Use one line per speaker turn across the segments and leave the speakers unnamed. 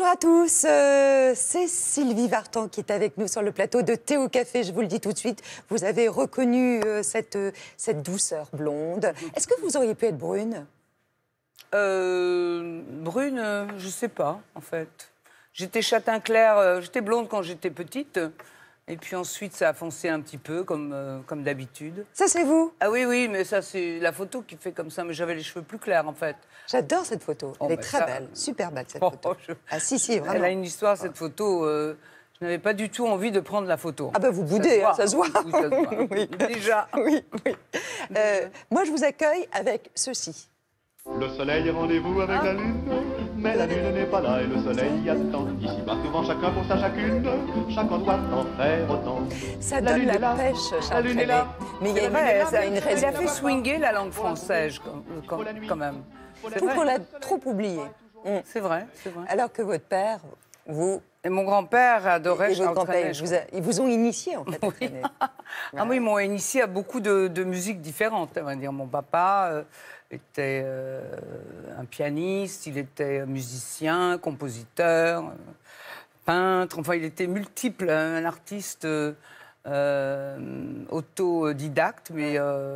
Bonjour à tous, c'est Sylvie Vartan qui est avec nous sur le plateau de Thé au café. Je vous le dis tout de suite, vous avez reconnu cette douceur blonde. Est-ce que vous auriez pu être brune?
Brune, je sais pas, en fait. J'étais châtain clair, j'étais blonde quand j'étais petite. Et puis ensuite, ça a foncé un petit peu, comme d'habitude.
Ça, c'est vous?
Ah oui, oui, mais ça, c'est la photo qui fait comme ça. Mais j'avais les cheveux plus clairs, en fait.
J'adore cette photo. Elle est très belle, super belle cette photo. Ah si, vraiment.
Elle a une histoire, cette photo. Je n'avais pas du tout envie de prendre la photo.
Ah ben vous boudez, ça se voit.
Oui, ça se voit.
Oui.
Déjà.
Oui, oui. Moi, je vous accueille avec ceci.
Le soleil est rendez-vous avec la lune, mais la lune n'est pas là et le soleil attend. Ici-bas, souvent chacun pour sa chacune, chacun doit en faire autant.
Ça
La
donne
lune
la
est là,
pêche,
la
Charles
lune est là.
Trenet. Mais il y a
C'est vrai,
ça a une
il a
raison.
fait swinguer la langue française, quand même.
Je trouve qu'on l'a trop oublié.
C'est vrai, c'est vrai.
Alors que votre père, vous...
Et mon grand-père adorait
Et votre
Charles
grand-père,
Trenet.
ils vous ont initié, en fait, à Trenet.
Ah oui, ils m'ont initié à beaucoup de musiques différentes. On va dire. Mon papa était un pianiste, il était musicien, compositeur, peintre. Enfin, il était multiple, un artiste autodidacte, mais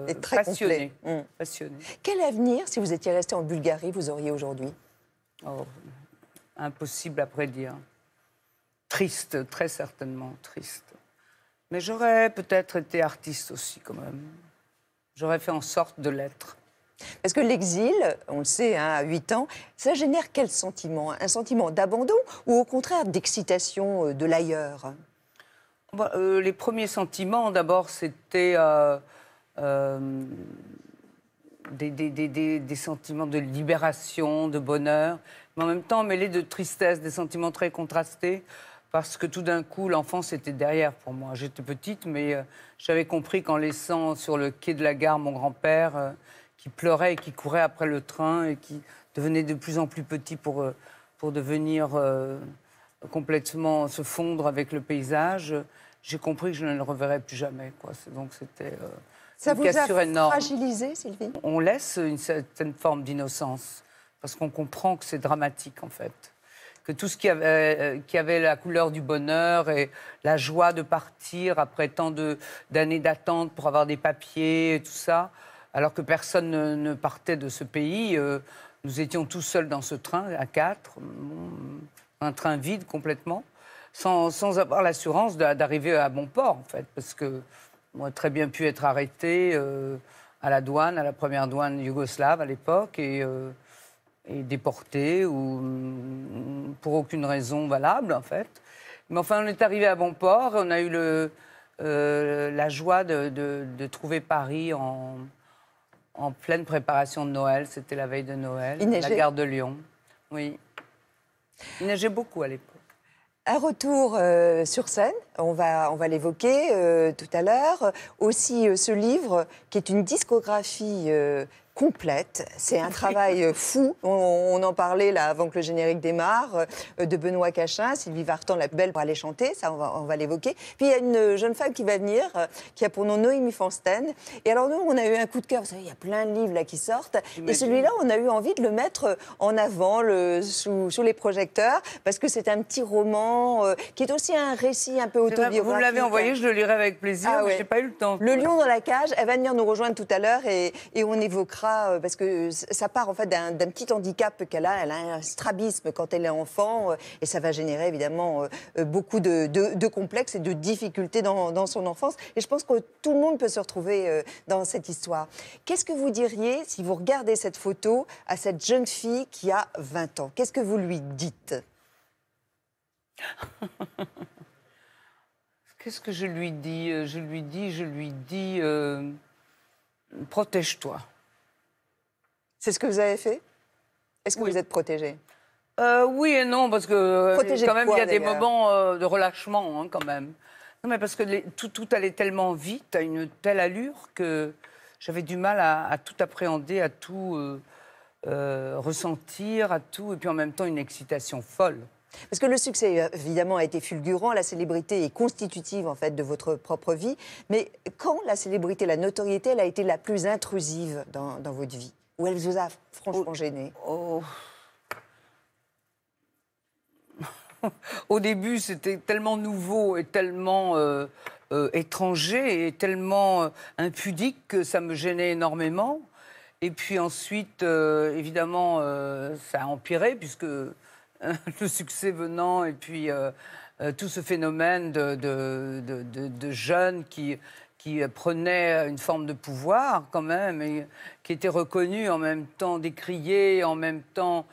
Et très
passionné.
complet.
Passionné.
Quel avenir, si vous étiez resté en Bulgarie, vous auriez aujourd'hui?
Oh, impossible à prédire. Triste, très certainement triste. Mais j'aurais peut-être été artiste aussi, quand même. J'aurais fait en sorte de l'être.
Parce que l'exil, on le sait, hein, à 8 ans, ça génère quel sentiment? Un sentiment d'abandon ou au contraire d'excitation de l'ailleurs?
Les premiers sentiments, d'abord, c'était des sentiments de libération, de bonheur, mais en même temps mêlés de tristesse, des sentiments très contrastés, parce que tout d'un coup, l'enfance était derrière pour moi. J'étais petite, mais j'avais compris qu'en laissant sur le quai de la gare mon grand-père, qui pleurait et qui courait après le train et qui devenait de plus en plus petit pour devenir complètement se fondre avec le paysage, j'ai compris que je ne le reverrais plus jamais, quoi. Donc c'était
Ça
une
vous
cassure
a
énorme.
fragilisé, Sylvie?
On laisse une certaine forme d'innocence, parce qu'on comprend que c'est dramatique, en fait. Que tout ce qui avait la couleur du bonheur et la joie de partir après tant d'années d'attente pour avoir des papiers et tout ça, alors que personne ne partait de ce pays, nous étions tous seuls dans ce train, à 4, un train vide complètement, sans avoir l'assurance d'arriver à bon port, en fait, parce que on aurait très bien pu être arrêté à la douane, à la première douane yougoslave à l'époque, et déporté, ou pour aucune raison valable, en fait. Mais enfin, on est arrivé à bon port, on a eu la joie de trouver Paris en pleine préparation de Noël. C'était la veille de Noël,
Il neigeait.
la gare de Lyon. Oui. Il neigeait beaucoup à l'époque.
Un retour sur scène, on va l'évoquer tout à l'heure. Aussi ce livre qui est une discographie complète. C'est un travail fou. On en parlait là avant que le générique démarre, de Benoît Cachin, Sylvie Vartan, la belle pour aller chanter, ça on va l'évoquer. Puis il y a une jeune femme qui va venir, qui a pour nom Noémie Fansten. Et alors nous, on a eu un coup de cœur. Vous savez, il y a plein de livres là qui sortent. Et celui-là, on a eu envie de le mettre en avant sous les projecteurs, parce que c'est un petit roman qui est aussi un récit un peu autobiographique.
Vous me l'avez envoyé, je le lirai avec plaisir,
Ah
mais
ouais.
je n'ai pas eu le temps.
Le lion dans la cage, elle va venir nous rejoindre tout à l'heure et on évoquera, parce que ça part en fait d'un petit handicap qu'elle a. Elle a un strabisme quand elle est enfant et ça va générer évidemment beaucoup de complexes et de difficultés dans son enfance. Et je pense que tout le monde peut se retrouver dans cette histoire. Qu'est-ce que vous diriez si vous regardez cette photo à cette jeune fille qui a 20 ans? Qu'est-ce que vous lui dites?
Qu'est-ce que je lui dis? Je lui dis, protège-toi.
C'est ce que vous avez fait? Est-ce que
Oui.
vous êtes protégée?
Oui et non, parce que
Protégée
quand
de
même,
quoi,
il y a des
d'ailleurs
moments de relâchement, hein, quand même. Non, mais parce que tout allait tellement vite, à une telle allure, que j'avais du mal à tout appréhender, à tout ressentir, à tout, et puis en même temps une excitation folle.
Parce que le succès, évidemment, a été fulgurant. La célébrité est constitutive, en fait, de votre propre vie. Mais quand la célébrité, la notoriété, elle a été la plus intrusive dans votre vie? Ou elle vous a franchement gêné?
Oh. au début, c'était tellement nouveau et tellement étranger et tellement impudique que ça me gênait énormément. Et puis ensuite, évidemment, ça a empiré puisque le succès venant et puis tout ce phénomène de jeunes qui prenaient une forme de pouvoir quand même et qui était reconnu en même temps décrié, en même temps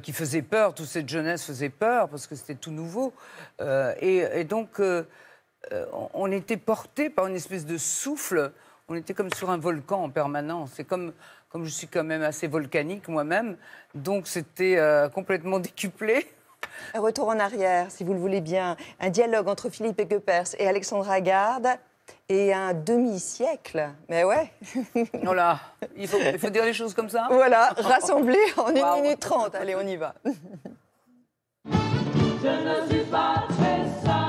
qui faisait peur. Toute cette jeunesse faisait peur parce que c'était tout nouveau. Et donc, on était porté par une espèce de souffle. On était comme sur un volcan en permanence. C'est comme je suis quand même assez volcanique moi-même, donc c'était complètement décuplé.
Un retour en arrière, si vous le voulez bien. Un dialogue entre Philippe Etchepers et Alexandra Garde et un demi-siècle. Mais ouais.
Voilà, il faut dire les choses comme ça.
Voilà, rassemblés en 1
Wow.
minute 30. Allez, on y va.
Je ne suis pas très sage.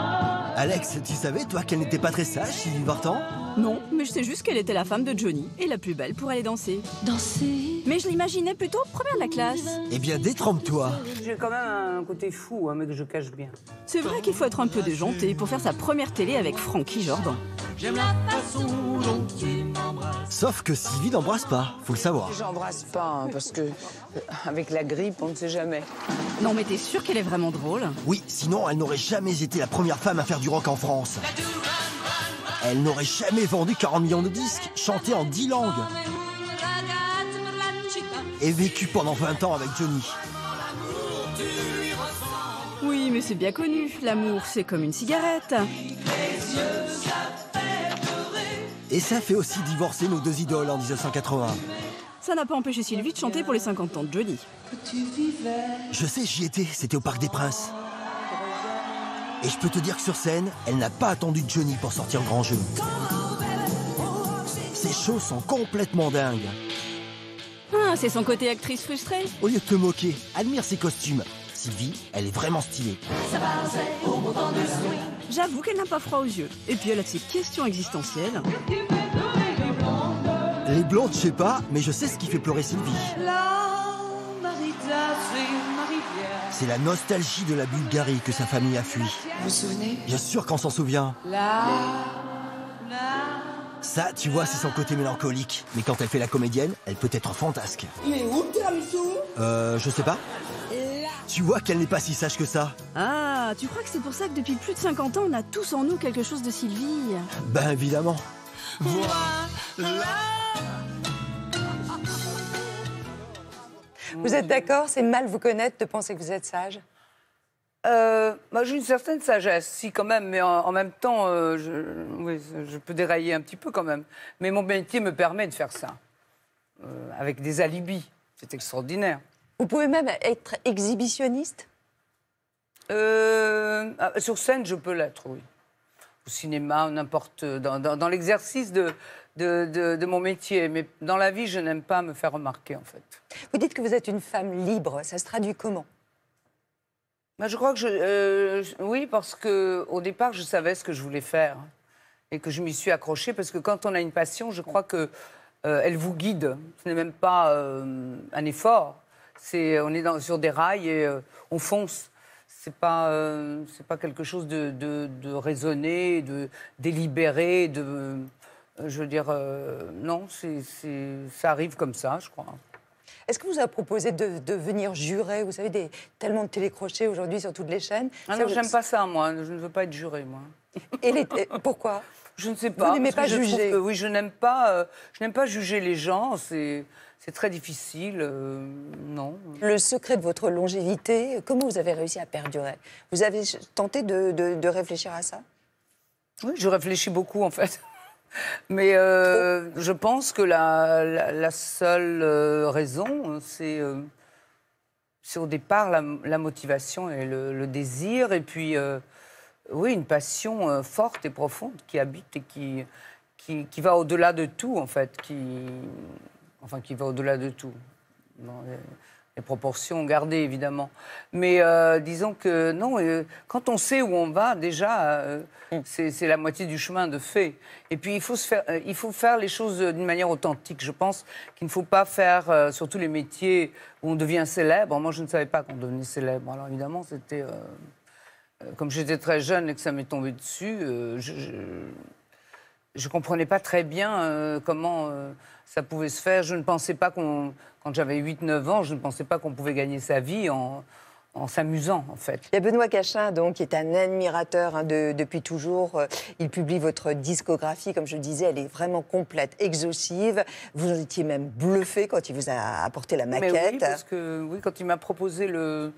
Alex, tu savais, toi, qu'elle n'était pas très sage, Sylvie Vartan?
Non, mais je sais juste qu'elle était la femme de Johnny et la plus belle pour aller danser.
Danser.
Mais je l'imaginais plutôt première de la classe.
Eh bien, détrompe-toi.
J'ai quand même un côté fou, mais que je cache bien.
C'est vrai qu'il faut être un peu déjanté pour faire sa première télé avec Frankie Jordan.
J'aime la façon dont tu m'embrasses.
Sauf que Sylvie n'embrasse pas, faut le savoir.
J'embrasse pas, parce que avec la grippe, on ne sait jamais.
Non, mais t'es sûre qu'elle est vraiment drôle?
Oui, sinon elle n'aurait jamais été la première femme à faire du rock en France. Elle n'aurait jamais vendu 40 millions de disques, chanté en 10 langues et vécu pendant 20 ans avec Johnny.
Oui, mais c'est bien connu. L'amour, c'est comme une cigarette.
Et ça fait aussi divorcer nos deux idoles en 1980.
Ça n'a pas empêché Sylvie de chanter pour les 50 ans de Johnny.
Je sais, j'y étais, c'était au Parc des Princes. Et je peux te dire que sur scène, elle n'a pas attendu Johnny pour sortir grand jeu. Ses shows sont complètement dingues.
Ah, c'est son côté actrice frustrée.
Au lieu de te moquer, admire ses costumes. Sylvie, elle est vraiment stylée.
J'avoue qu'elle n'a pas froid aux yeux. Et puis elle a de ses questions existentielles.
Les blondes, je sais pas, mais je sais ce qui fait pleurer Sylvie. C'est la nostalgie de la Bulgarie que sa famille a fui.
Vous vous souvenez?
Bien sûr qu'on s'en souvient. Ça, tu vois, c'est son côté mélancolique. Mais quand elle fait la comédienne, elle peut être fantasque.
Il est où le tiramisu?
Je sais pas. Tu vois qu'elle n'est pas si sage que ça.
Ah, tu crois que c'est pour ça que depuis plus de 50 ans, on a tous en nous quelque chose de Sylvie?
Ben évidemment.
Vous êtes d'accord? C'est mal vous connaître de penser que vous êtes sage?
J'ai une certaine sagesse, si quand même, mais en même temps, je peux dérailler un petit peu quand même. Mais mon métier me permet de faire ça, avec des alibis. C'est extraordinaire.
Vous pouvez même être exhibitionniste?
Sur scène, je peux l'être, oui. Au cinéma, n'importe, dans l'exercice de mon métier. Mais dans la vie, je n'aime pas me faire remarquer, en fait.
Vous dites que vous êtes une femme libre. Ça se traduit comment?
Je crois que oui, parce qu'au départ, je savais ce que je voulais faire et que je m'y suis accrochée parce que quand on a une passion, je crois que elle vous guide. Ce n'est même pas un effort. On est sur des rails et on fonce. C'est pas quelque chose de raisonné, de délibéré, je veux dire, non, ça arrive comme ça, je crois.
Est-ce que vous a proposé de venir jurer? Vous savez, tellement de télécrochets aujourd'hui sur toutes les chaînes.
Ah non, j'aime pas ça, moi. Je ne veux pas être jurée, moi.
Pourquoi?
Je ne sais pas.
Vous n'aimez pas juger?
Oui, je n'aime pas juger les gens. C'est très difficile. Non.
Le secret de votre longévité, comment vous avez réussi à perdurer? Vous avez tenté de réfléchir à ça?
Oui, je réfléchis beaucoup, en fait. Mais je pense que la seule raison, c'est au départ la motivation et le désir. Et puis, oui, une passion forte et profonde qui habite et qui va au-delà de tout, en fait. Qui va au-delà de tout. Dans les proportions gardées, évidemment. Mais disons que non, quand on sait où on va, déjà, c'est la moitié du chemin de fait. Et puis, il faut faire les choses d'une manière authentique. Je pense qu'il ne faut pas faire, surtout les métiers où on devient célèbre. Moi, je ne savais pas qu'on devenait célèbre. Alors, évidemment, c'était comme j'étais très jeune et que ça m'est tombé dessus, je comprenais pas très bien comment ça pouvait se faire. Je ne pensais pas quand j'avais 8-9 ans, je ne pensais pas qu'on pouvait gagner sa vie en s'amusant, en fait.
Il y a Benoît Cachin, donc, qui est un admirateur depuis toujours. Il publie votre discographie, comme je le disais, elle est vraiment complète, exhaustive. Vous en étiez même bluffé quand il vous a apporté la maquette.
Mais oui, parce que oui, quand il m'a proposé le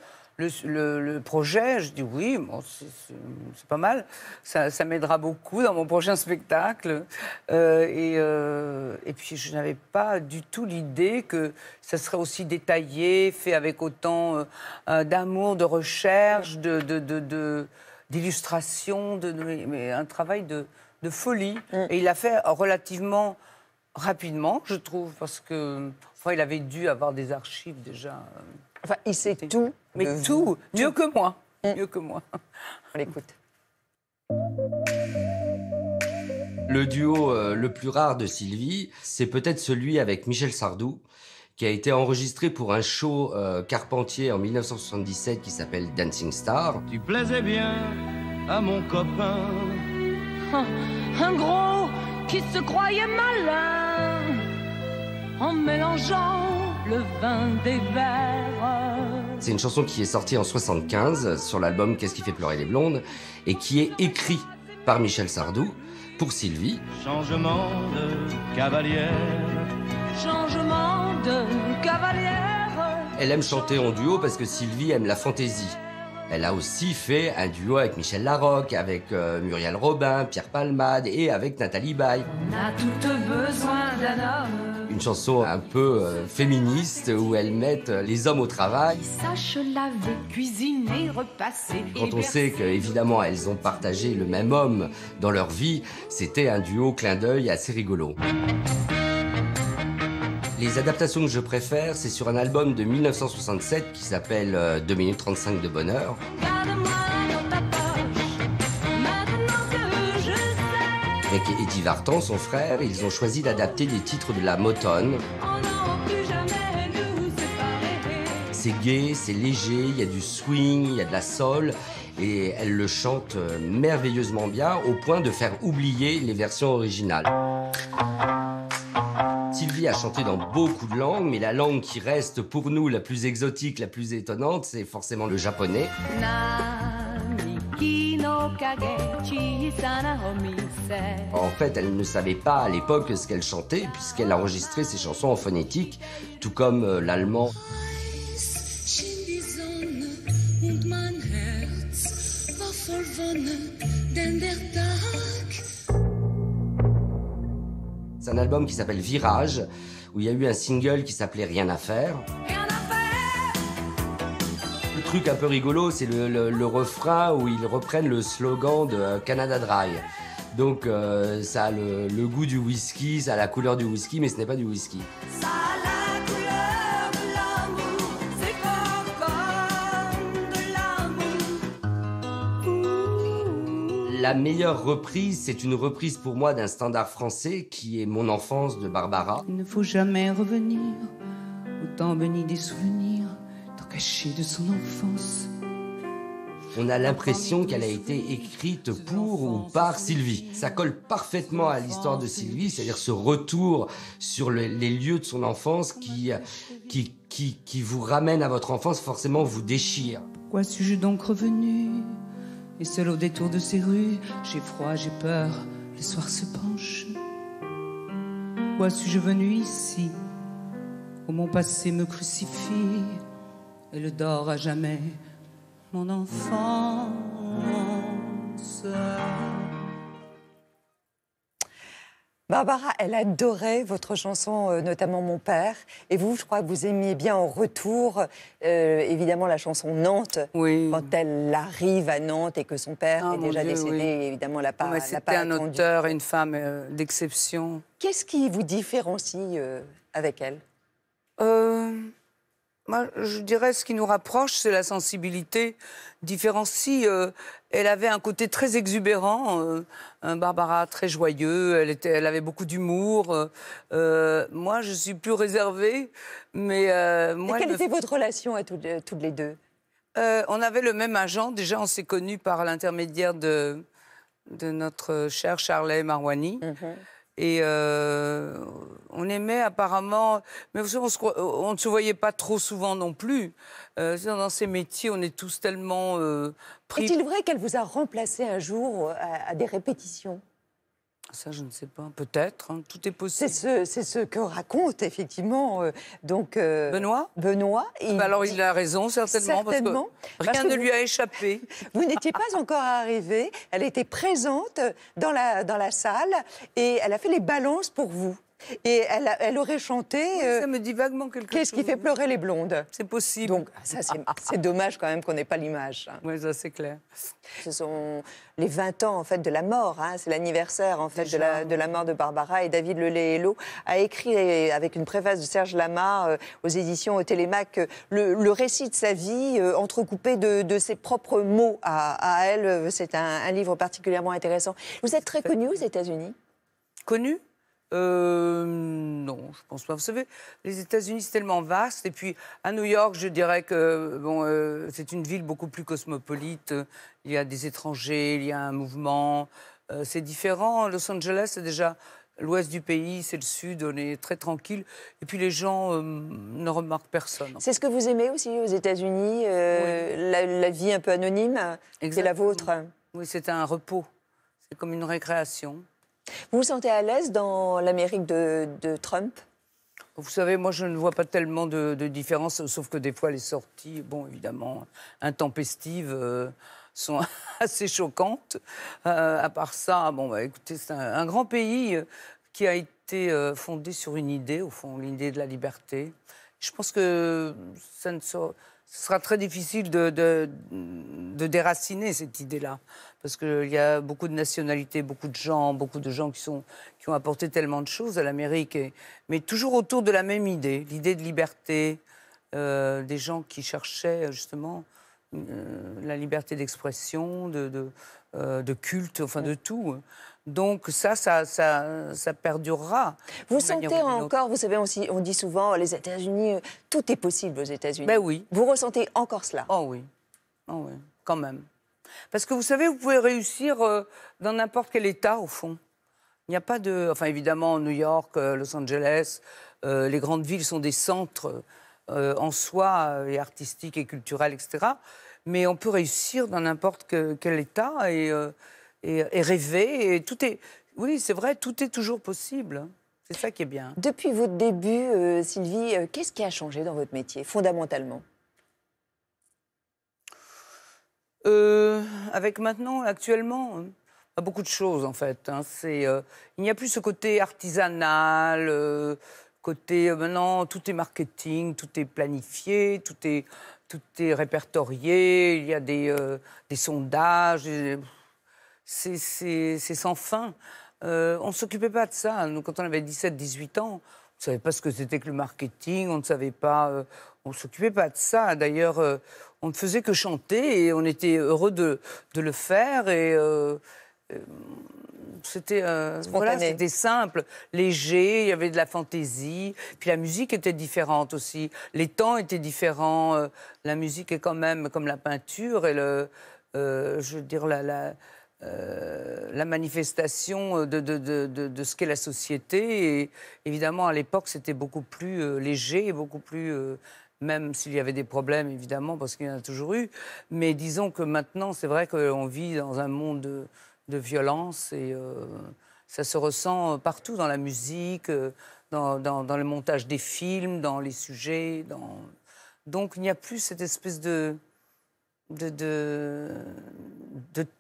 projet, je dis oui, bon, c'est pas mal, ça m'aidera beaucoup dans mon prochain spectacle. Et puis je n'avais pas du tout l'idée que ça serait aussi détaillé, fait avec autant d'amour, de recherche, d'illustration, mais un travail de folie. Et il l'a fait relativement rapidement, je trouve, parce que il avait dû avoir des archives déjà.
Enfin, il sait tout.
Mais tout, mieux que moi. Mieux que moi.
On l'écoute.
Le duo le plus rare de Sylvie, c'est peut-être celui avec Michel Sardou, qui a été enregistré pour un show Carpentier en 1977 qui s'appelle Dancing Star.
Tu plaisais bien à mon copain.
Un gros qui se croyait malin en mélangeant le vin des verres.
C'est une chanson qui est sortie en 75 sur l'album Qu'est-ce qui fait pleurer les blondes et qui est écrit par Michel Sardou pour Sylvie.
Changement de cavalière.
Changement de cavalière.
Elle aime chanter en duo parce que Sylvie aime la fantaisie. Elle a aussi fait un duo avec Michel Larocque, avec Muriel Robin, Pierre Palmade et avec Nathalie Baye.
On a tout besoin d'un homme.
Une chanson un peu féministe où elles mettent les hommes au travail.
Sache laver, cuisiner, repasser.
Quand on sait qu'évidemment elles ont partagé le même homme dans leur vie, c'était un duo clin d'œil assez rigolo. Les adaptations que je préfère, c'est sur un album de 1967 qui s'appelle 2 minutes 35 de bonheur.
Garde-moi dans ta poche, maintenant que je sais.
Avec Eddie Vartan, son frère, ils ont choisi d'adapter des titres de la Motown.
Oh non, plus jamais nous séparer.
C'est gai, c'est léger, il y a du swing, il y a de la soul. Et elle le chante merveilleusement bien, au point de faire oublier les versions originales. Sylvie a chanté dans beaucoup de langues, mais la langue qui reste pour nous la plus exotique, la plus étonnante, c'est forcément le japonais. En fait, elle ne savait pas à l'époque ce qu'elle chantait, puisqu'elle a enregistré ses chansons en phonétique, tout comme l'allemand. C'est un album qui s'appelle Virage, où il y a eu un single qui s'appelait Rien à faire. Le truc un peu rigolo, c'est le refrain où ils reprennent le slogan de Canada Dry. Donc ça a le goût du whisky, ça a la couleur du whisky, mais ce n'est pas du whisky.
Ça a la couleur de l'amour, c'est comme de l'amour.
La meilleure reprise, c'est une reprise pour moi d'un standard français qui est Mon enfance de Barbara.
Il ne faut jamais revenir au temps béni des souvenirs, tant caché de son enfance.
On a l'impression qu'elle a été écrite pour ou par Sylvie. Ça colle parfaitement à l'histoire de Sylvie, c'est-à-dire ce retour sur les lieux de son enfance qui vous ramène à votre enfance, forcément vous déchire.
Pourquoi suis-je donc revenu? Et seul au détour de ces rues, j'ai froid, j'ai peur, le soir se penche. Pourquoi suis-je venu ici, où mon passé me crucifie et le dort à jamais mon enfance?
Barbara, elle adorait votre chanson, notamment Mon père. Et vous, je crois que vous aimiez bien en retour, évidemment, la chanson Nantes.
Oui.
Quand elle arrive à Nantes et que son père est
mon
déjà
Dieu,
décédé,
oui.
évidemment, l'a pas, l'a
C'était
pas
un
attendu.
auteur et une femme d'exception.
Qu'est-ce qui vous différencie avec elle?
Moi, je dirais ce qui nous rapproche, c'est la sensibilité différencie. Elle avait un côté très exubérant, Barbara très joyeux, elle avait beaucoup d'humour. Moi, je suis plus réservée, mais moi...
Et quelle était votre relation à toutes les deux?
On avait le même agent. Déjà, on s'est connus par l'intermédiaire de notre cher Charlet Marouani. Et on aimait apparemment... Mais vous savez, on ne se voyait pas trop souvent non plus. Dans ces métiers, on est tous tellement pris...
Est-il vrai qu'elle vous a remplacé un jour à des répétitions?
Ça, je ne sais pas. Peut-être. Hein. Tout est possible.
C'est ce que raconte, effectivement,
Benoît.
Alors,
il a raison, certainement.
Certainement.
Parce que rien ne lui a échappé.
Vous n'étiez pas encore arrivée. Elle était présente dans la salle et elle a fait les balances pour vous. Et elle aurait chanté...
Oui, ça me dit vaguement quelque chose.
Qu'est-ce qui fait pleurer les blondes?
C'est possible.
Donc, ça, c'est dommage quand même qu'on n'ait pas l'image.
Oui, ça, c'est clair.
Ce sont les 20 ans, en fait, de la mort. Hein. C'est l'anniversaire, en fait, de la mort de Barbara. Et David Lelay-Hélo a écrit, avec une préface de Serge Lama, aux éditions Télémac, le récit de sa vie, entrecoupé de ses propres mots à elle. C'est un livre particulièrement intéressant. Vous êtes très connu aux États-Unis?
Connu? Non, je pense pas. Vous savez, les États-Unis, c'est tellement vaste. Et puis, à New York, je dirais que c'est une ville beaucoup plus cosmopolite. Il y a des étrangers, il y a un mouvement. C'est différent. Los Angeles, c'est déjà l'ouest du pays, c'est le sud, on est très tranquille. Et puis, les gens ne remarquent personne.
C'est ce que vous aimez aussi aux États-Unis,
oui.
la vie un peu anonyme, c'est la vôtre?
Oui, c'est un repos. C'est comme une récréation.
Vous vous sentez à l'aise dans l'Amérique de Trump?
Vous savez, moi, je ne vois pas tellement de différence, sauf que des fois, les sorties, bon, évidemment, intempestives, sont assez choquantes. À part ça, bon, bah, écoutez, c'est un grand pays qui a été fondé sur une idée, au fond, l'idée de la liberté. Je pense que ce sera très difficile de déraciner cette idée-là. Parce qu'il y a beaucoup de nationalités, beaucoup de gens qui ont apporté tellement de choses à l'Amérique, mais toujours autour de la même idée, l'idée de liberté, des gens qui cherchaient justement la liberté d'expression, de culte, enfin de tout. Donc ça perdurera.
Vous sentez encore, vous savez, on dit souvent, les États-Unis, tout est possible aux États-Unis.
Ben oui.
Vous ressentez encore cela?
Oh oui, quand même. Parce que vous savez, vous pouvez réussir dans n'importe quel État, au fond. Il n'y a pas de... Enfin, évidemment, New York, Los Angeles, les grandes villes sont des centres en soi, et artistiques et culturels, etc. Mais on peut réussir dans n'importe quel État et rêver. Et tout est... Oui, c'est vrai, tout est toujours possible. C'est ça qui est bien.
Depuis votre début, Sylvie, qu'est-ce qui a changé dans votre métier, fondamentalement?
Avec maintenant, actuellement, beaucoup de choses en fait. Hein. Il n'y a plus ce côté artisanal, maintenant tout est marketing, tout est planifié, tout est répertorié. Il y a des sondages, c'est sans fin. On ne s'occupait pas de ça. Nous, quand on avait 17-18 ans, on ne savait pas ce que c'était que le marketing, on ne savait pas, on ne s'occupait pas de ça. D'ailleurs, on ne faisait que chanter et on était heureux de le faire. Et c'était c'était simple, léger, il y avait de la fantaisie. Puis la musique était différente aussi. Les temps étaient différents. La musique est quand même comme la peinture et je veux dire, la manifestation de ce qu'est la société. Et évidemment, à l'époque, c'était beaucoup plus léger et beaucoup plus... même s'il y avait des problèmes, évidemment, parce qu'il y en a toujours eu. Mais disons que maintenant, c'est vrai qu'on vit dans un monde de violence et ça se ressent partout, dans la musique, dans le montage des films, dans les sujets. Donc, il n'y a plus cette espèce de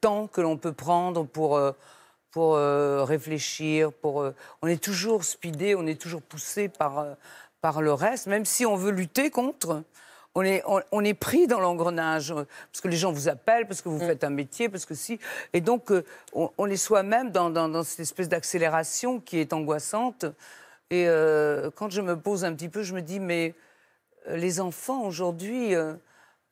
temps que l'on peut prendre pour réfléchir. On est toujours speedé, on est toujours poussé par le reste, même si on veut lutter contre, on est pris dans l'engrenage, parce que les gens vous appellent, parce que vous faites un métier, parce que si... Et donc, on est soi-même dans cette espèce d'accélération qui est angoissante. Et quand je me pose un petit peu, je me dis, mais les enfants, aujourd'hui,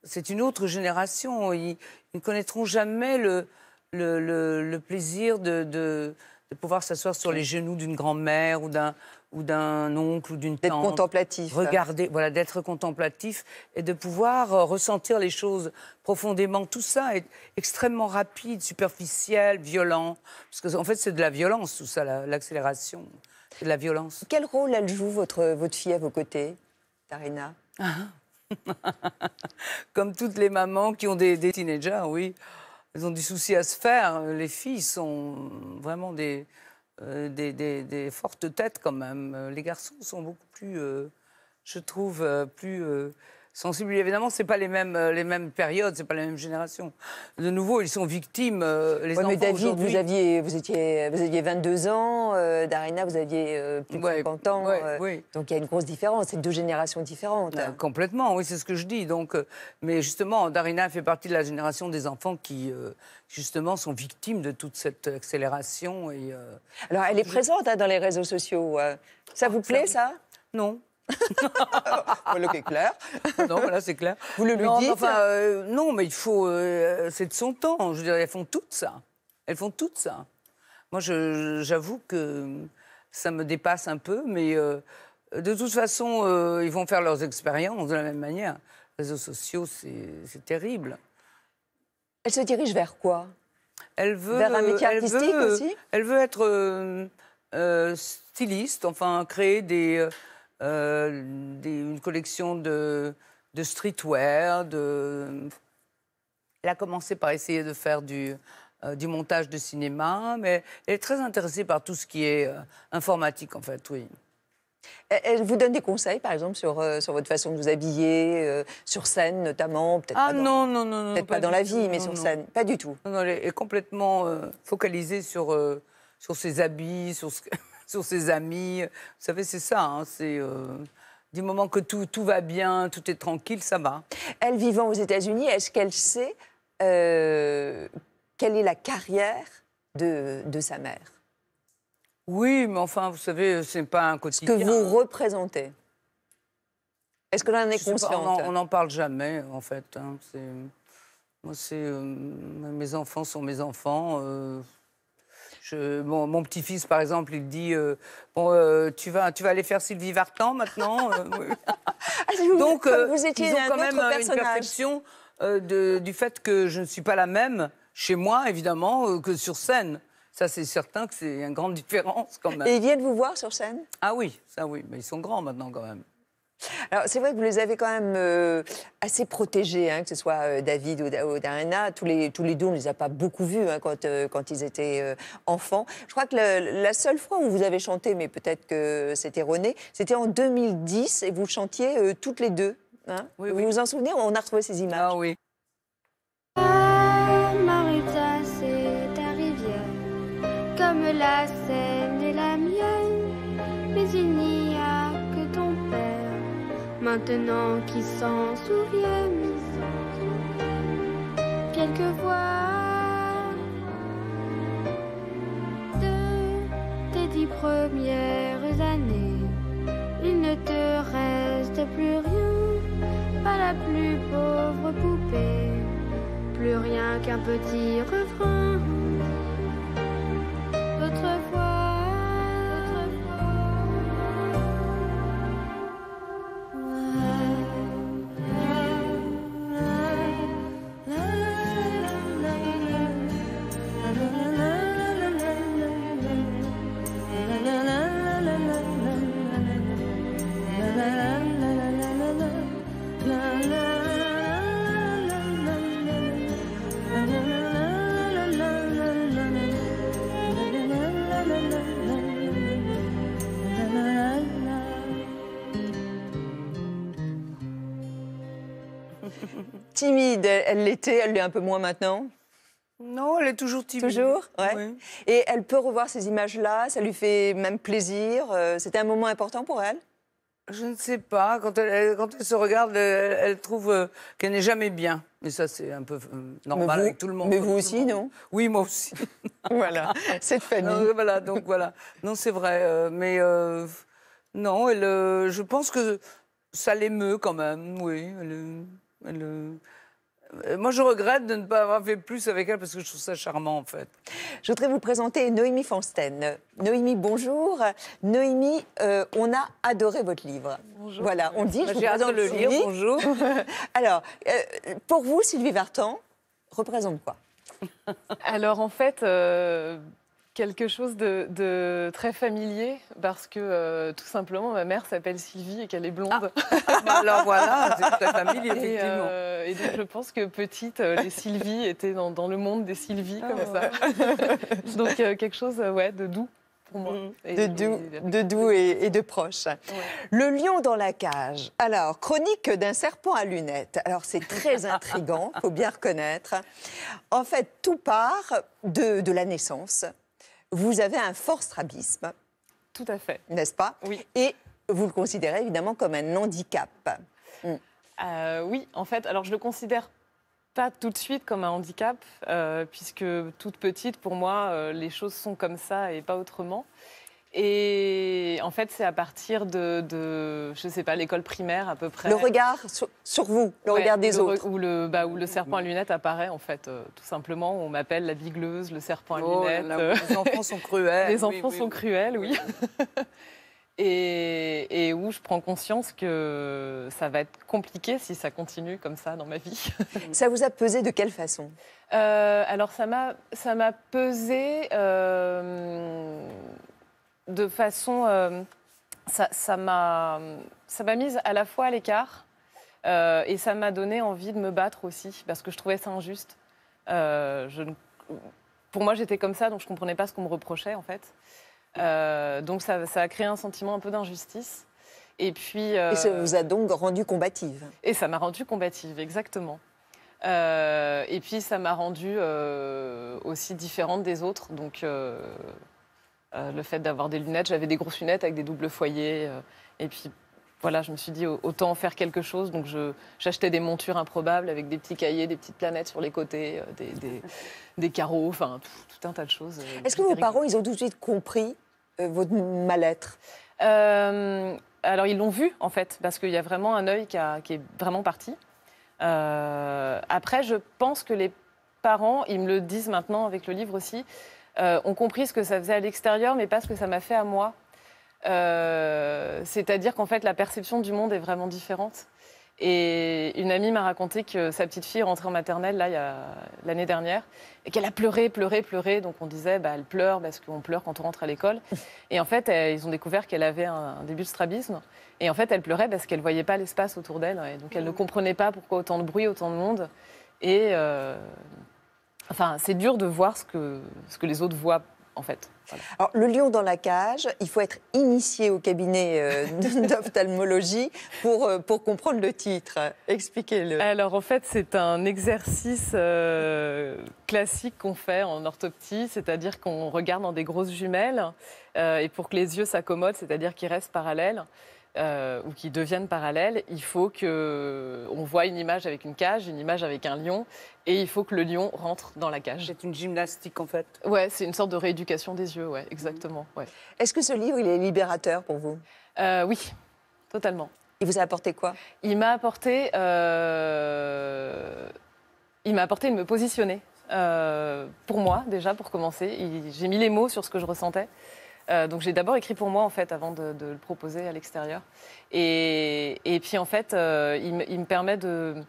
c'est une autre génération. Ils ne connaîtront jamais le plaisir de pouvoir s'asseoir sur les genoux d'une grand-mère ou d'un oncle ou d'une
D'être
tante.
contemplatif.
Regarder, voilà, d'être contemplatif et de pouvoir ressentir les choses profondément. Tout ça est extrêmement rapide, superficiel, violent. Parce que, en fait, c'est de la violence, tout ça, l'accélération. C'est de la violence.
Quel rôle elle joue, votre fille, à vos côtés, Darina?
Comme toutes les mamans qui ont des teenagers, oui. Elles ont du souci à se faire. Les filles sont vraiment des fortes têtes quand même. Les garçons sont beaucoup plus, je trouve, plus sensibles. Évidemment, c'est pas les mêmes périodes, c'est pas la même génération. De nouveau, ils sont victimes. Les enfants
mais David,
aujourd'hui-
vous aviez 22 ans, Darina, vous aviez plus de 50 ans.
oui.
Donc il y a une grosse différence, c'est 2 générations différentes.
Complètement, oui, c'est ce que je dis. Donc, mais justement, Darina fait partie de la génération des enfants qui, justement, sont victimes de toute cette accélération.
Alors, elle est présente dans les réseaux sociaux. Ça vous plaît, ça?
Non.
Voilà, c'est clair.
Non, voilà, c'est clair.
Vous le lui
non,
dites?
Non, mais il faut... c'est de son temps. Je veux dire, elles font toutes ça. Elles font toutes ça. Moi, j'avoue que ça me dépasse un peu, mais de toute façon, ils vont faire leurs expériences de la même manière. Les réseaux sociaux, c'est terrible.
Elle se dirige vers quoi?
Elle veut,
Vers un métier artistique aussi?
Elle veut être styliste, enfin, créer une collection de streetwear. Elle a commencé par essayer de faire du montage de cinéma, mais elle est très intéressée par tout ce qui est informatique, en fait, oui.
Elle vous donne des conseils, par exemple, sur votre façon de vous habiller, sur scène notamment, peut-être pas peut-être pas dans la vie, mais sur scène, pas du tout.
Non, elle est complètement focalisée sur ses habits, sur ses amis. Vous savez, c'est ça, hein, c'est... du moment que tout va bien, tout est tranquille, ça va.
Elle, vivant aux États-Unis, est-ce qu'elle sait quelle est la carrière de sa mère?
Oui, mais enfin, vous savez, c'est pas un
Ce
quotidien.
que vous représentez. Est-ce que l'on en est
Je sais pas,
consciente?
on n'en parle jamais, en fait. Hein. Moi, mes enfants sont mes enfants. Mon petit-fils, par exemple, il dit tu vas aller faire Sylvie Vartan maintenant oui. Donc,
vous étiez
ils ont
un
quand
autre
même une
personnage.
perception du fait que je ne suis pas la même chez moi, évidemment, que sur scène. Ça, c'est certain que c'est une grande différence, quand même.
Et ils viennent vous voir sur scène?
Ah oui, ça oui, mais ils sont grands maintenant, quand même.
Alors, c'est vrai que vous les avez quand même assez protégés, hein, que ce soit David ou Darina. Tous les deux, on ne les a pas beaucoup vus hein, quand ils étaient enfants. Je crois que la seule fois où vous avez chanté, mais peut-être que c'est erroné, c'était en 2010 et vous chantiez toutes les deux. Hein.
Oui,
vous
oui.
vous en souvenez? On a retrouvé ces images.
Ah oui.
Ah, Marita, c'est ta rivière, comme la Seine et la mienne. Mais il n'y a que ton père, maintenant qui s'en souvienne. Quelquefois, de tes 10 premières années, il ne te reste plus rien, pas la plus pauvre poupée. Plus rien qu'un petit refrain.
Timide, elle l'était, elle l'est un peu moins maintenant.
Non, elle est toujours timide.
Toujours, ouais.
Oui.
Et elle peut revoir ces images-là, ça lui fait même plaisir. C'était un moment important pour elle?
Je ne sais pas. Quand elle se regarde, elle trouve qu'elle n'est jamais bien. Mais ça, c'est un peu normal avec tout le monde.
Mais vous aussi, non?
Oui, moi aussi.
Voilà, cette famille.
Voilà, donc voilà. Non, c'est vrai. Mais non, je pense que ça l'émeut quand même. Oui, Moi, je regrette de ne pas avoir fait plus avec elle parce que je trouve ça charmant, en fait.
Je voudrais vous présenter Noémie Fansten. Noémie, bonjour. Noémie, on a adoré votre livre.
Bonjour.
Voilà, on dit, je vous
J'ai hâte de
présente
le lire,
Sylvie.
bonjour.
Alors, pour vous, Sylvie Vartan représente quoi?
Alors en fait, quelque chose de très familier parce que tout simplement ma mère s'appelle Sylvie et qu'elle est blonde.
Alors voilà, c'est très familier,
Et,
effectivement.
et donc je pense que petite, les Sylvie étaient dans le monde des Sylvie comme ça. Donc quelque chose de doux pour moi.
De doux et de proche. Le lion dans la cage. Alors, chronique d'un serpent à lunettes. Alors, c'est très intriguant, il faut bien reconnaître. En fait, tout part de la naissance. Vous avez un fort strabisme,
Tout à fait.
n'est-ce pas?
Oui.
Et vous le considérez évidemment comme un handicap.
Oui, en fait, alors je le considère pas tout de suite comme un handicap, puisque toute petite, pour moi, les choses sont comme ça et pas autrement. Et en fait, c'est à partir de je sais pas, l'école primaire à peu près.
Le regard sur vous, le regard des autres.
Où le serpent à lunettes apparaît, en fait, tout simplement. On m'appelle la bigleuse, le serpent à
Oh là
lunettes.
là, les enfants sont cruels.
Les
Oui,
enfants
oui,
sont
oui.
cruels, oui. Et où je prends conscience que ça va être compliqué si ça continue comme ça dans ma vie.
Ça vous a pesé de quelle façon?
Alors ça m'a pesé de façon... ça m'a mise à la fois à l'écart et ça m'a donné envie de me battre aussi parce que je trouvais ça injuste. Pour moi, j'étais comme ça, donc je ne comprenais pas ce qu'on me reprochait en fait. Donc ça a créé un sentiment un peu d'injustice. Et puis...
Et ça vous a donc rendu combative?
Et ça m'a rendue combative, exactement. Et puis ça m'a rendue aussi différente des autres. Donc le fait d'avoir des lunettes, j'avais des grosses lunettes avec des doubles foyers. Et puis voilà, je me suis dit autant en faire quelque chose. Donc j'achetais des montures improbables avec des petits cahiers, des petites planètes sur les côtés, des carreaux, enfin tout un tas de choses.
Est-ce que vos parents, ils ont tout de suite compris votre mal-être?
Alors ils l'ont vu en fait, parce qu'il y a vraiment un œil qui est vraiment parti. Après, je pense que les parents, ils me le disent maintenant avec le livre aussi, ont compris ce que ça faisait à l'extérieur, mais pas ce que ça m'a fait à moi. C'est-à-dire qu'en fait, la perception du monde est vraiment différente. Et une amie m'a raconté que sa petite fille est rentrée en maternelle l'année dernière et qu'elle a pleuré. Donc on disait, elle pleure parce qu'on pleure quand on rentre à l'école. Et en fait, ils ont découvert qu'elle avait un début de strabisme. Et en fait, elle pleurait parce qu'elle ne voyait pas l'espace autour d'elle. Et donc elle ne comprenait pas pourquoi autant de bruit, autant de monde. Et c'est dur de voir ce que les autres voient, en fait. Voilà.
Alors, le lion dans la cage, il faut être initié au cabinet d'ophtalmologie pour comprendre le titre. Expliquez-le.
Alors, en fait, c'est un exercice classique qu'on fait en orthoptie, c'est-à-dire qu'on regarde dans des grosses jumelles et pour que les yeux s'accommodent, c'est-à-dire qu'ils restent parallèles, ou qui deviennent parallèles, il faut qu'on voit une image avec une cage, une image avec un lion, et il faut que le lion rentre dans la cage.
C'est une gymnastique, en fait.
Ouais, c'est une sorte de rééducation des yeux, ouais, exactement. Ouais.
Est-ce que ce livre, il est libérateur pour vous?
Oui, totalement.
Il vous a apporté quoi?
Il m'a apporté de me positionner. Pour moi, déjà, pour commencer. J'ai mis les mots sur ce que je ressentais. Donc j'ai d'abord écrit pour moi en fait avant de le proposer à l'extérieur et puis en fait il me permet de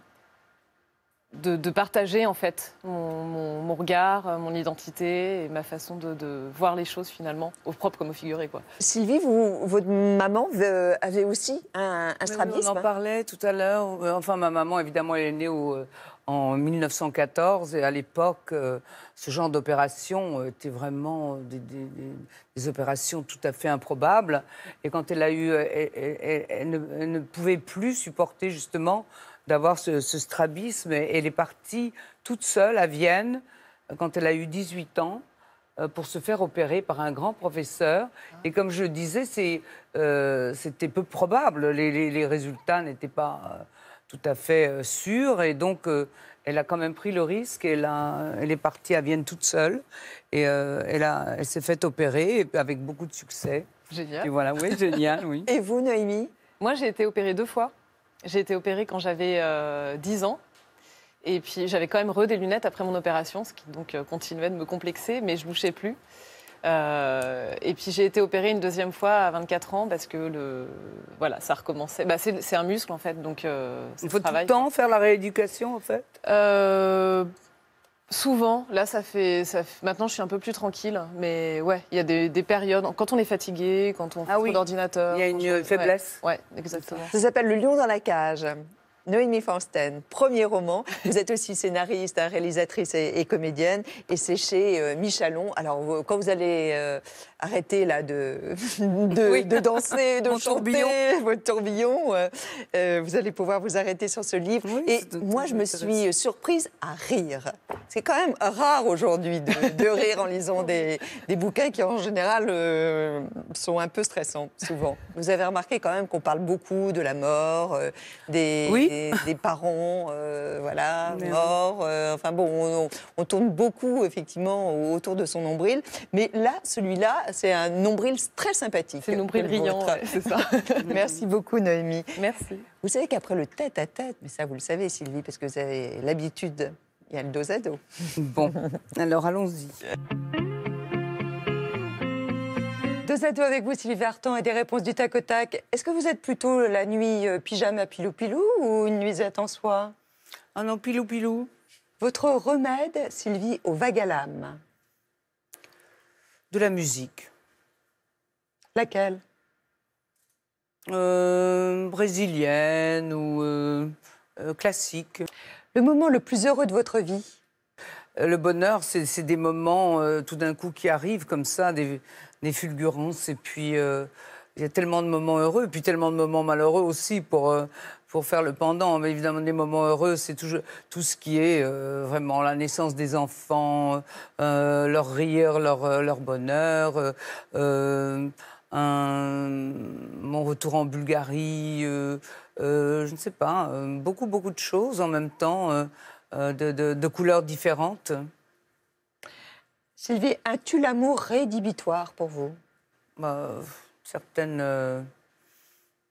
partager en fait mon regard, mon identité et ma façon de voir les choses finalement au propre comme au figuré quoi.
Sylvie, votre maman avait aussi un strabisme?
On en parlait tout à l'heure. Enfin ma maman évidemment elle est née en 1914 et à l'époque, ce genre d'opération était vraiment des opérations tout à fait improbables. Et quand elle a eu, elle ne pouvait plus supporter justement d'avoir ce strabisme. Et elle est partie toute seule à Vienne quand elle a eu 18 ans pour se faire opérer par un grand professeur. Et comme je le disais, c'était peu probable. Les résultats n'étaient pas... tout à fait sûre et donc elle a quand même pris le risque. Elle est partie à Vienne toute seule et elle s'est faite opérer avec beaucoup de succès.
Génial.
Et voilà, oui, génial, oui.
Et vous, Noémie?
Moi, j'ai été opérée 2 fois. J'ai été opérée quand j'avais 10 ans Et puis j'avais quand même des lunettes après mon opération, ce qui donc continuait de me complexer, mais je bougeais plus. Et puis j'ai été opérée une deuxième fois à 24 ans parce que voilà, ça recommençait. Bah, c'est un muscle en fait, donc
il faut tout le temps faire la rééducation en fait.
Souvent, là maintenant je suis un peu plus tranquille, mais ouais, il y a des périodes, quand on est fatigué, quand on fait trop d'ordinateur.
Il y a une faiblesse.
Ouais, exactement.
Ça s'appelle Le Lion dans la cage. Noémie Fansten, premier roman. Vous êtes aussi scénariste, réalisatrice et comédienne. Et c'est chez Michalon. Alors, quand vous allez arrêter là, de danser, de chanter votre tourbillon, vous allez pouvoir vous arrêter sur ce livre.
Oui,
et moi, je me suis surprise à rire. C'est quand même rare aujourd'hui de rire en lisant des bouquins qui, en général, sont un peu stressants, souvent. Vous avez remarqué quand même qu'on parle beaucoup de la mort, des parents morts. Enfin bon, on tourne beaucoup, effectivement, autour de son nombril. Mais là, celui-là, c'est un nombril très sympathique.
C'est un nombril riant, c'est ça.
Merci beaucoup, Noémie.
Merci.
Vous savez qu'après le tête-à-tête, mais ça, vous le savez, Sylvie, parce que vous avez l'habitude, il y a le dos à dos.
Bon, alors allons-y.
Dos à dos avec vous, Sylvie Vartan, et des réponses du tac au tac. Est-ce que vous êtes plutôt la nuit pyjama pilou-pilou ou une nuisette en soie?
Ah non, pilou-pilou.
Votre remède, Sylvie, au vague à l'âme?
De la musique.
Laquelle?
Brésilienne ou classique.
Le moment le plus heureux de votre vie?
Le bonheur, c'est des moments tout d'un coup qui arrivent comme ça, des fulgurances. Et puis, il y a tellement de moments heureux, et puis tellement de moments malheureux aussi pour faire le pendant. Mais évidemment, les moments heureux, c'est tout ce qui est vraiment la naissance des enfants, leur rire, leur bonheur, mon retour en Bulgarie, je ne sais pas, beaucoup de choses en même temps, de couleurs différentes.
Sylvie, as-tu l'amour rédhibitoire pour vous?
Certaines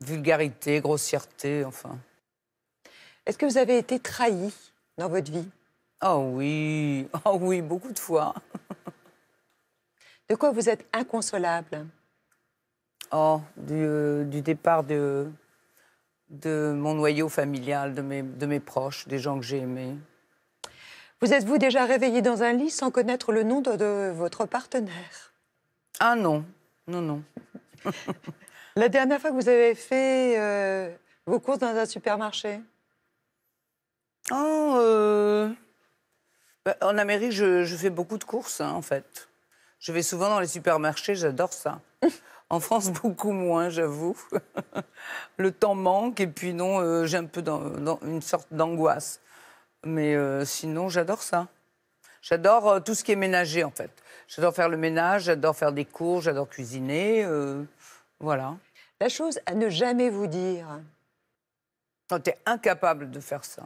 vulgarités, grossièretés, enfin.
Est-ce que vous avez été trahi dans votre vie?
Oh oui, beaucoup de fois.
De quoi vous êtes inconsolable?
Du départ de mon noyau familial, de mes proches, des gens que j'ai aimés.
Vous êtes-vous déjà réveillé dans un lit sans connaître le nom de votre partenaire?
Ah non, non.
La dernière fois que vous avez fait vos courses dans un supermarché?
En Amérique, je fais beaucoup de courses, en fait. Je vais souvent dans les supermarchés, j'adore ça. En France, beaucoup moins, j'avoue. Le temps manque et puis non, j'ai un peu dans une sorte d'angoisse. Mais sinon, j'adore ça. J'adore tout ce qui est ménager, en fait. J'adore faire le ménage, j'adore faire des courses, j'adore cuisiner, voilà.
La chose à ne jamais vous dire?
Non, t'es incapable de faire ça.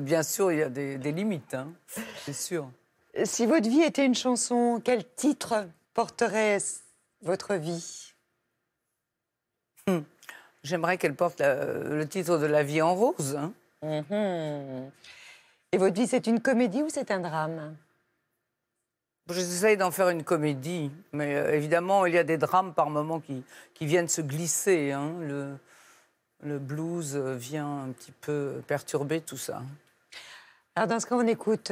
Bien sûr, il y a des limites, hein, c'est sûr.
Si votre vie était une chanson, quel titre porterait votre vie?
J'aimerais qu'elle porte le titre de La vie en rose. Hein.
Et votre vie, c'est une comédie ou c'est un drame?
J'essaye d'en faire une comédie, mais évidemment, il y a des drames par moments qui viennent se glisser. Hein. Le blues vient un petit peu perturber tout ça.
Alors, dans ce cas, on écoute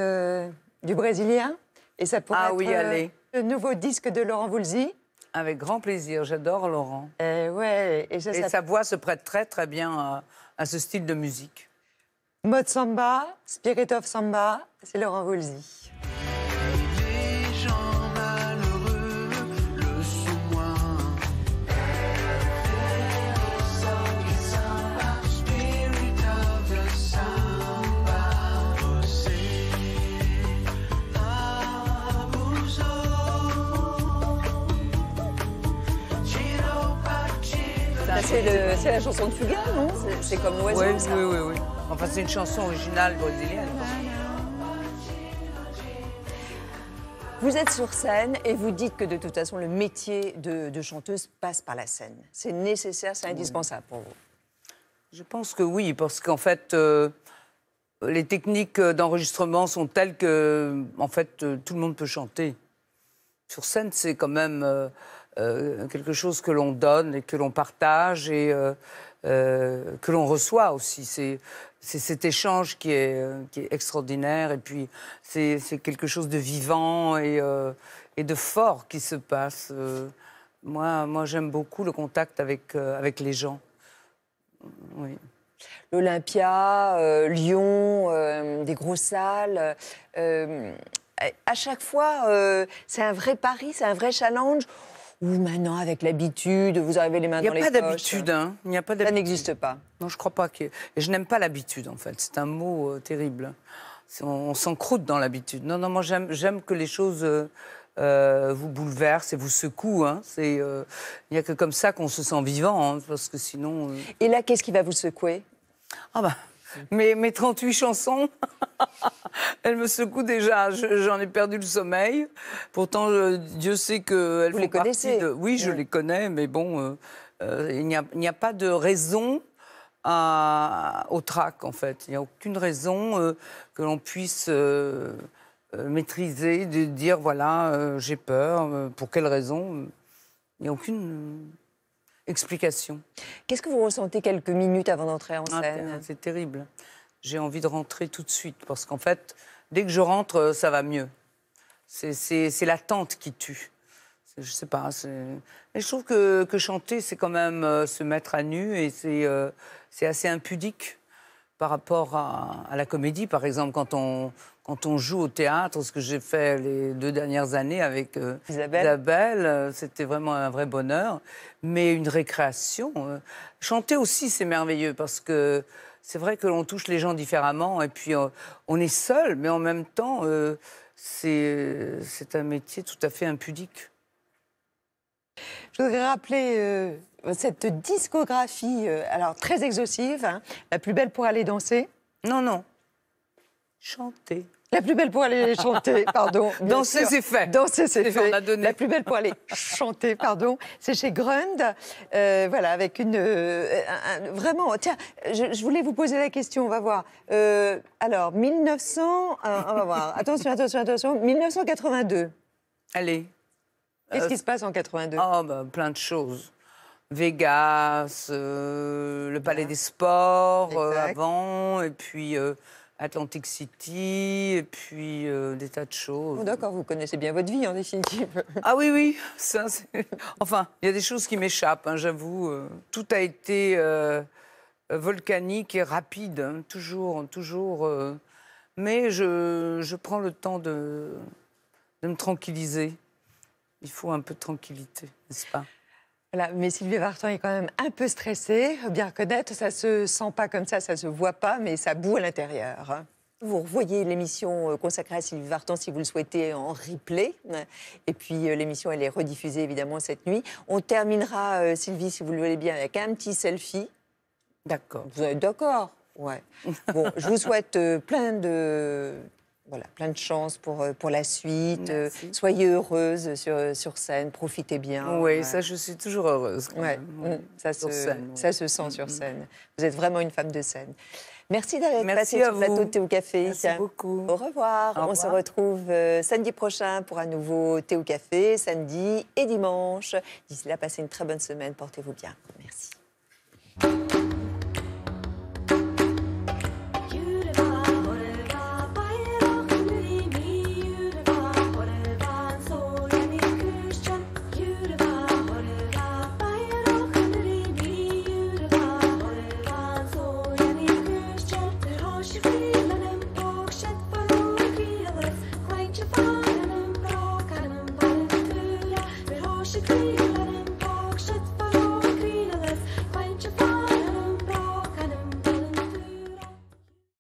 du brésilien. Et ça pourrait être le nouveau disque de Laurent Voulzy.
Avec grand plaisir, j'adore Laurent.
Ouais, et
sa voix se prête très très bien à ce style de musique.
Mode Samba, Spirit of Samba, c'est Laurent Voulzy.
Des gens malheureux le sont moins. Spirit of the Samba, você
C'est la chanson de Fugain, non? C'est comme l'oiseau,
ouais,
ça.
Oui. Enfin, c'est une chanson originale brésilienne.
Vous êtes sur scène et vous dites que de toute façon, le métier de chanteuse passe par la scène. C'est nécessaire, c'est indispensable pour vous.
Je pense que oui, parce qu'en fait, les techniques d'enregistrement sont telles que, en fait, tout le monde peut chanter. Sur scène, c'est quand même quelque chose que l'on donne et que l'on partage et que l'on reçoit aussi. C'est cet échange qui est extraordinaire et puis c'est quelque chose de vivant et de fort qui se passe. Moi j'aime beaucoup le contact avec les gens. Oui.
L'Olympia, Lyon, des grosses salles. À chaque fois, c'est un vrai pari, c'est un vrai challenge. Ou maintenant, avec l'habitude, vous arrivez les mains dans les poches.
Il n'y a pas d'habitude, hein. Il n'y a pas d'habitude.
Ça n'existe pas.
Non, je crois pas que. Et je n'aime pas l'habitude, en fait. C'est un mot terrible. On s'encroute dans l'habitude. Non, moi, j'aime que les choses vous bouleversent et vous secouent. Hein. Il n'y a que comme ça qu'on se sent vivant, hein, parce que sinon.
Et là, qu'est-ce qui va vous secouer?
Ah bah. Mes 38 chansons, elles me secouent déjà. J'en ai perdu le sommeil. Pourtant, Dieu sait qu'elles font
les connaissez.
partie de... Oui, je les connais, mais bon, il n'y a pas de raison au trac, en fait. Il n'y a aucune raison que l'on puisse maîtriser, de dire, voilà, j'ai peur. Pour quelle raison? Il n'y a aucune... explication.
Qu'est-ce que vous ressentez quelques minutes avant d'entrer en scène?
C'est terrible. J'ai envie de rentrer tout de suite parce qu'en fait, dès que je rentre, ça va mieux. C'est l'attente qui tue. Je sais pas. Mais je trouve que chanter, c'est quand même se mettre à nu et c'est assez impudique par rapport à la comédie. Par exemple, quand on joue au théâtre, ce que j'ai fait les 2 dernières années avec Isabelle, c'était vraiment un vrai bonheur. Mais une récréation, chanter aussi, c'est merveilleux parce que c'est vrai que l'on touche les gens différemment et puis on est seul, mais en même temps, c'est un métier tout à fait impudique.
Je voudrais rappeler cette discographie, alors très exhaustive, hein, la plus belle pour aller danser.
Non. Chanter.
La plus belle pour aller chanter, pardon.
Danser, c'est fait.
Danser, c'est fait.
On a donné.
La plus belle pour aller chanter, pardon. C'est chez Grund. Voilà, avec vraiment... Tiens, je voulais vous poser la question, on va voir. Alors, 1900... on va voir. Attention. 1982.
Allez.
Qu'est-ce qui se passe en 82?
Oh, plein de choses. Vegas, le Palais des Sports avant, et puis... Atlantic City, et puis des tas de choses.
Oh, d'accord, vous connaissez bien votre vie, en définitive.
Ah oui, ça, enfin, il y a des choses qui m'échappent, hein, j'avoue. Tout a été volcanique et rapide, hein, toujours. Mais je prends le temps de me tranquilliser. Il faut un peu de tranquillité, n'est-ce pas?
Voilà, mais Sylvie Vartan est quand même un peu stressée, bien reconnaître. Ça se sent pas comme ça se voit pas, mais ça boue à l'intérieur. Vous revoyez l'émission consacrée à Sylvie Vartan si vous le souhaitez en replay. Et puis l'émission, elle est rediffusée évidemment cette nuit. On terminera, Sylvie, si vous le voulez bien, avec un petit selfie.
D'accord.
Vous êtes d'accord? Ouais. Bon, je vous souhaite plein de chance pour la suite. Soyez heureuse sur scène, profitez bien.
Oui, ça, je suis toujours heureuse.
Ça se sent sur scène. Vous êtes vraiment une femme de scène. Merci d'être passée sur le plateau de Thé ou Café.
Merci beaucoup.
Au revoir. On se retrouve samedi prochain pour un nouveau Thé ou Café, samedi et dimanche. D'ici là, passez une très bonne semaine. Portez-vous bien. Merci.